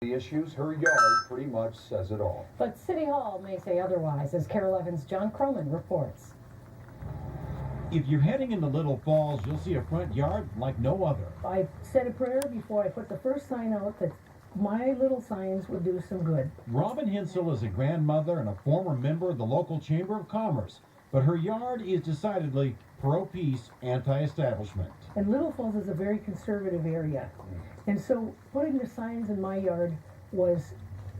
The issues, her yard pretty much says it all. But City Hall may say otherwise, as Carol Evans' John Croman reports. If you're heading into Little Falls, you'll see a front yard like no other. I said a prayer before I put the first sign out that my little signs would do some good. Robin Hensel is a grandmother and a former member of the local Chamber of Commerce, but her yard is decidedly pro-peace, anti-establishment. And Little Falls is a very conservative area. And so putting the signs in my yard was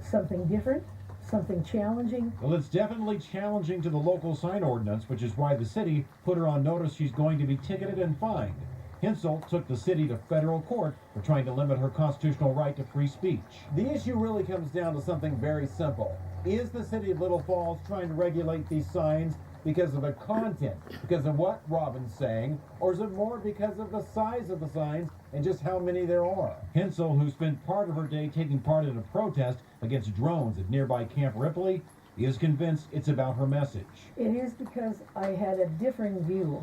something different, something challenging. Well, it's definitely challenging to the local sign ordinance, which is why the city put her on notice she's going to be ticketed and fined. Hensel took the city to federal court for trying to limit her constitutional right to free speech. The issue really comes down to something very simple. Is the city of Little Falls trying to regulate these signs because of the content, because of what Robin's saying, or is it more because of the size of the signs and just how many there are? Hensel, who spent part of her day taking part in a protest against drones at nearby Camp Ripley, is convinced it's about her message. It is because I had a differing view,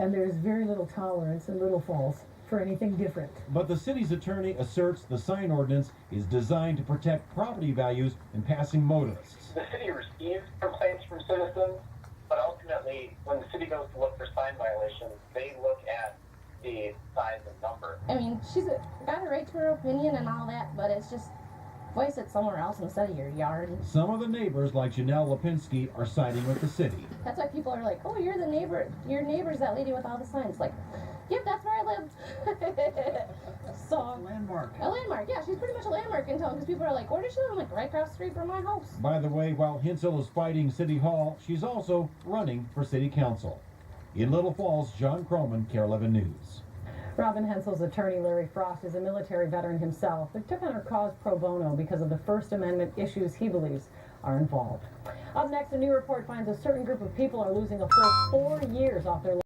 and there's very little tolerance in Little Falls for anything different. But the city's attorney asserts the sign ordinance is designed to protect property values in passing motorists. The city receives complaints from citizens, but ultimately, when the city goes to look for sign violations, they look at the size and number. I mean, she's got a right to her opinion and all that, but it's just voice it somewhere else instead of your yard. Some of the neighbors, like Janelle Lipinski, are siding with the city. That's why people are like, oh, you're the neighbor. Your neighbor's that lady with all the signs. Like, yep, that's where I lived. So, Landmark. a landmark, yeah, she's pretty much a landmark in town because people are like, where does she live? I'm like, right across the street from my house. By the way, while Hensel is fighting City Hall, she's also running for City Council. In Little Falls, John Croman, Carol 11 News. Robin Hensel's attorney, Larry Frost, is a military veteran himself that took on her cause pro bono because of the First Amendment issues he believes are involved. Up next, a new report finds a certain group of people are losing a full 4 years off their